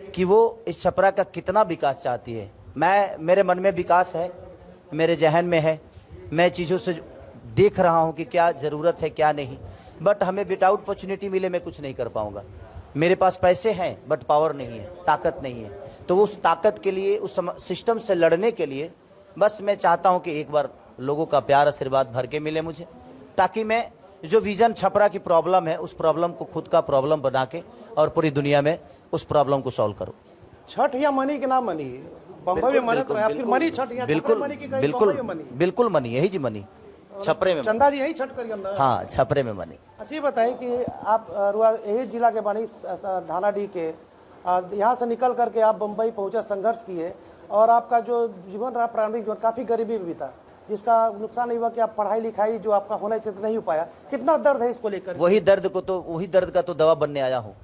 कि वो इस छपरा का कितना विकास चाहती है। मेरे मन में विकास है, मेरे जहन में है, मैं चीज़ों से देख रहा हूँ कि क्या ज़रूरत है क्या नहीं, बट हमें विदाउट अपॉर्चुनिटी मिले मैं कुछ नहीं कर पाऊँगा। मेरे पास पैसे हैं बट पावर नहीं है, ताकत नहीं है। तो उस ताकत के लिए, उस सिस्टम से लड़ने के लिए बस मैं चाहता हूँ कि एक बार लोगों का प्यार आशीर्वाद भर के मिले मुझे, ताकि मैं जो विज़न छपरा की प्रॉब्लम है उस प्रॉब्लम को खुद का प्रॉब्लम बना के और पूरी दुनिया में उस प्रॉब्लम को सॉल्व करूँ। छठ या मनी के नाम मनी बम्बई में मनी, फिर मनी छठ या बिल्कुल मनी की कहीं बिल्कुल बम्बई में मनी। बिल्कुल मनी, यही जी मनी, छपरे में। चंदा जी यही छठ करिए ना। हाँ, छपरे में मनी। अच्छा ये बताइए कि आप यही जिला के बानी ढानाडीह के, यहाँ से निकल करके आप बम्बई पहुँचे, संघर्ष किए और आपका जो जीवन रहा प्रारंभिक जीवन काफ़ी गरीबी में बीता, जिसका नुकसान नहीं हुआ कि आप पढ़ाई लिखाई जो आपका होना चाहिए नहीं हो पाया। कितना दर्द है इसको लेकर? वही दर्द का तो दवा बनने आया हूँ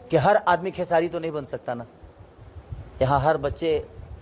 कि हर आदमी खेसारी तो नहीं बन सकता ना। यहाँ हर बच्चे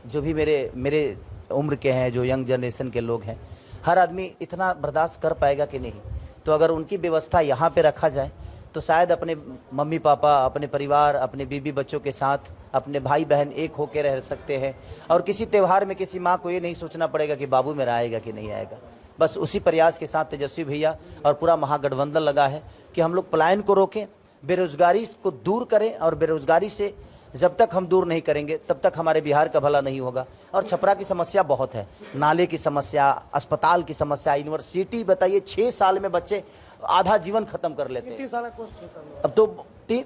जो भी मेरे उम्र के हैं, जो यंग जनरेशन के लोग हैं, हर आदमी इतना बर्दाश्त कर पाएगा कि नहीं। तो अगर उनकी व्यवस्था यहाँ पे रखा जाए तो शायद अपने मम्मी पापा, अपने परिवार, अपने बीवी बच्चों के साथ, अपने भाई बहन एक होकर रह सकते हैं। और किसी त्यौहार में किसी माँ को ये नहीं सोचना पड़ेगा कि बाबू मेरा आएगा कि नहीं आएगा। बस उसी प्रयास के साथ तेजस्वी भैया और पूरा महागठबंधन लगा है कि हम लोग पलायन को रोकें, बेरोजगारी को दूर करें। और बेरोजगारी से जब तक हम दूर नहीं करेंगे तब तक हमारे बिहार का भला नहीं होगा। और छपरा की समस्या बहुत है, नाले की समस्या, अस्पताल की समस्या, यूनिवर्सिटी। बताइए 6 साल में बच्चे आधा जीवन खत्म कर लेते हैं। 3 साल अब तो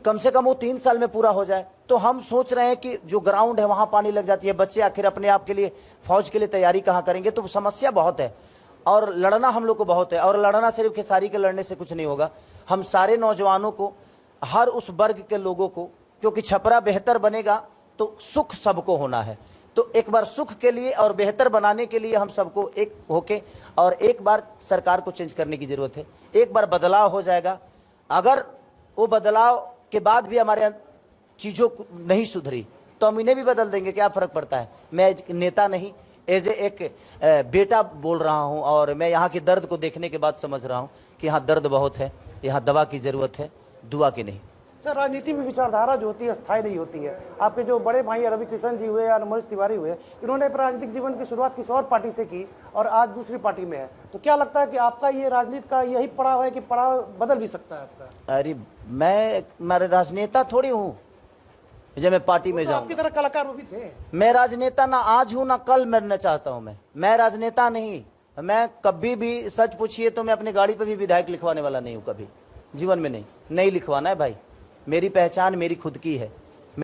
कम से कम वो 3 साल में पूरा हो जाए। तो हम सोच रहे हैं कि जो ग्राउंड है वहाँ पानी लग जाती है, बच्चे आखिर अपने आप के लिए, फौज के लिए तैयारी कहाँ करेंगे। तो समस्या बहुत है और लड़ना हम लोग को बहुत है। और लड़ना सिर्फ खेसारी के लड़ने से कुछ नहीं होगा, हम सारे नौजवानों को, हर उस वर्ग के लोगों को, क्योंकि छपरा बेहतर बनेगा तो सुख सबको होना है। तो एक बार सुख के लिए और बेहतर बनाने के लिए हम सबको एक होके और एक बार सरकार को चेंज करने की ज़रूरत है। एक बार बदलाव हो जाएगा। अगर वो बदलाव के बाद भी हमारे चीज़ों नहीं सुधरी तो हम इन्हें भी बदल देंगे, क्या फ़र्क पड़ता है। मैं एक नेता नहीं, एज एक बेटा बोल रहा हूँ। और मैं यहाँ के दर्द को देखने के बाद समझ रहा हूँ कि यहाँ दर्द बहुत है, यहाँ दवा की ज़रूरत है, दुआ की नहीं। सर, राजनीति में विचारधारा जो होती है स्थायी नहीं होती है। आपके जो बड़े भाई रवि किशन जी हुए या मनोज तिवारी हुए, इन्होंने राजनीतिक जीवन की शुरुआत किसी और पार्टी से की और आज दूसरी पार्टी में है। तो क्या लगता है कि आपका ये राजनीति का यही पड़ाव है कि पड़ाव बदल भी सकता है आपका? अरे मैं राजनेता थोड़ी हूँ जब मैं पार्टी में जाऊँ। आपकी तरह कलाकार वो भी थे। मैं राजनेता ना आज हूँ ना कल बनना चाहता हूँ। मैं राजनेता नहीं। मैं कभी भी, सच पूछिए तो मैं अपनी गाड़ी पर भी विधायक लिखवाने वाला नहीं हूँ, कभी जीवन में नहीं लिखवाना है भाई। मेरी पहचान मेरी खुद की है।